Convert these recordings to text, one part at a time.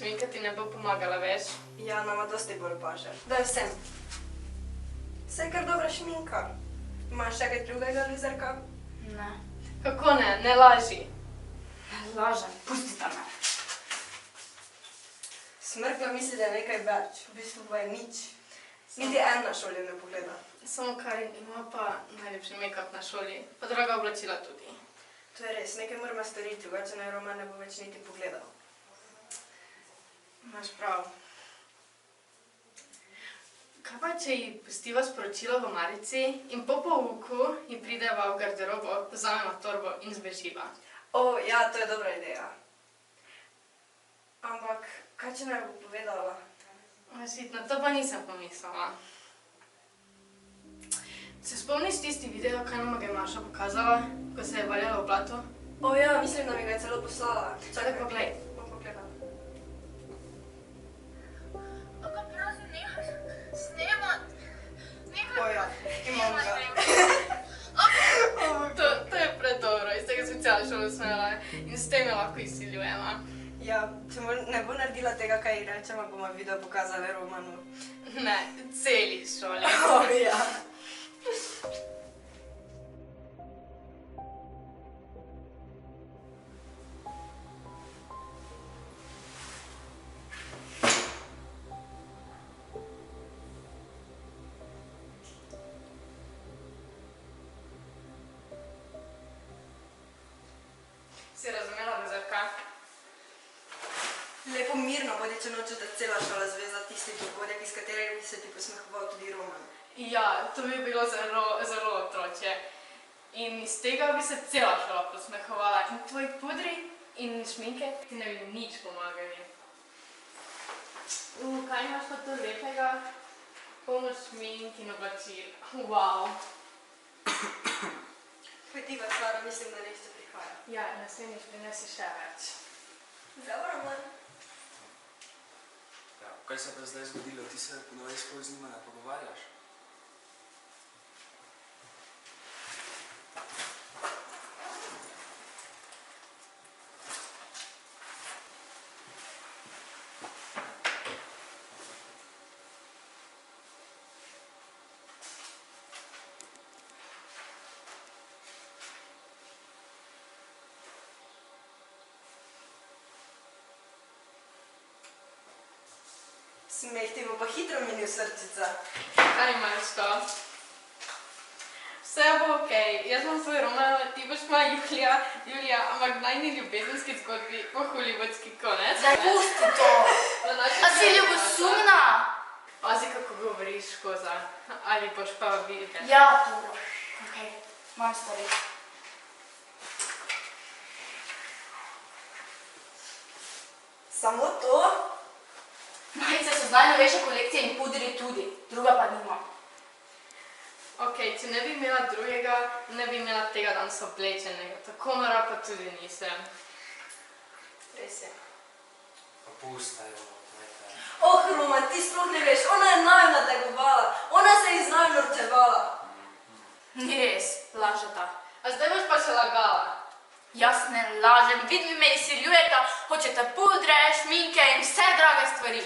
Šminka ti ne bo pomagala več. Ja, nama dosti bolj paše. Daj sem. Saj kar dobra šminka. Imaš še kaj drugega, lizerka? Ne. Kako ne? Ne laži. Lažem, pustite me. Smrkla misli, da je nekaj več, v bistvu pa je nič. Niti en na šoli ne pogleda. Samo Karin ima pa najlepši make-up na šoli, pa draga oblačila tudi. To je res, nekaj moramo storiti, drugače naj Roman ne bo več niti pogledal. Imaš prav. Kaj pa, če ji pustiva sporočilo v marici in po pouku ji prideva v garderobo, vzameva torbo in zbeživa? O, ja, to je dobra ideja. Ampak, kaj če naj bo povedala? Šit, na to pa nisem pomislila. Se spomniš tisti video, kaj nama ga je Maša pokazala, ko se je valjala v blatu? O ja, mislim, da mi ga je celo poslala. Čakaj, poglej. Bom pogledala. Aga prosim, nehaj snemat. O ja, imam ga. To je predobro, iz tega sem celo šolo smela in s tem jo lahko izsiljujemo. Ja, če ne bo naredila tega, kaj ji rečemo, bomo video pokazali Romanu. Ne, celi šoli. O ja. Si razumela, Lizerka? Lepo mirno bodi, če nočeš, da cela šola zvezda tisti dogodek, iz katerega bi se ti posmehoval tudi Roman. Ja, to bi bilo zelo otročje. In iz tega bi se cela šola posmehovala. In tvoji pudri in šminke ti ne bi nič pomagali. Kaj imaš pa to lepega? Polno šmink in oblačil. Wow. Hvala, Sara, mislim, da nehče prihaja. Ja, naslednjič prinesi še več. Zdravo, Roman. Ja, kaj se pa zdaj zgodilo? Ti se ponovej sploh z njima ne pogovarjaš? Smeh ti bo pa hitro minil srčica. Kaj imaš to? Vse bo okej. Jaz bom svoj Roman, ti boš moja Julija, ampak v najni ljubezenski zgodbi bo hollywoodski konec. Zdaj pusti to! A si ljubosumna? Pazi, kako govoriš, koza. Ali boš pa videti? Ja, dobro. Okej, imam stvari. Samo to? Majice so z najnovejše kolekcije in pudri tudi, druga pa nimam. Okej, če ne bi imela drugega, ne bi imela tega danes oblečenega. Tako nora pa tudi nisem. Res je. Pa pusta jo, glede. Oh, Roman, ti sploh ne veš, ona je naju nategovala, ona se je iz naju norčevala. Ni res, lažeta. A zdaj boš pa še lagala. Jaz ne lažem, vidvi me izsiljujeta, hočete pudre, šminke in vse drage stvari.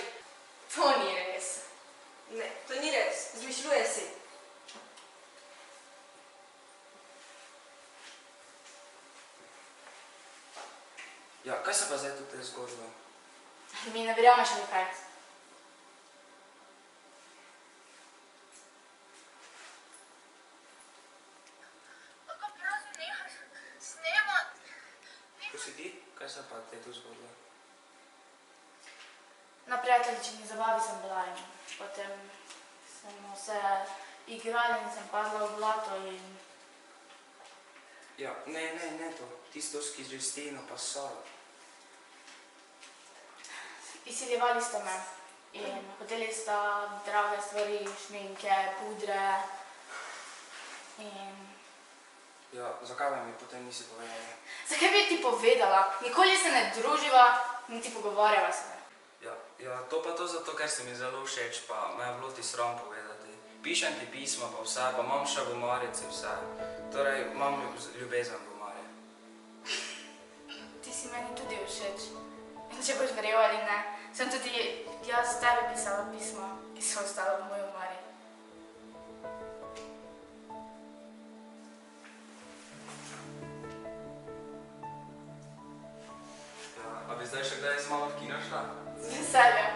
To ni res. Ne, to ni res, izmišljuje si. Ja, kaj se pa zdaj tukaj zgodilo? Mi ne verjameš ali kaj? Aga prosim, nehaj snemat. Ko si ti, kaj se pa te tu zgodilo? Na prijateljičini zabavi sem bila in potem smo se igrali in sem padla v blato in... Ja, ne to. Tisto s Kristino pa Saro. Izsiljevali ste me in hoteli sta drage stvari, šminke, pudre in... Ja, zakaj vam mi potem nisi povedala? Zakaj bi ti povedala? Nikoli se ne druživa, niti pogovarjava se ne. Ja, to pa to zato, ker si mi zelo všeč, pa me je bilo ti sram povedati. Pišem ti pisma pa vse, pa imam še v omarici vse. Torej, imam ljubezen v omari. Ti si meni tudi všeč. In če boš verjel ali ne, Sem tudi jaz tebi pisala pisma, ki so ostala v moji omari. Ja, a bi zdaj še kdaj z mano v kino šla? Z veseljem.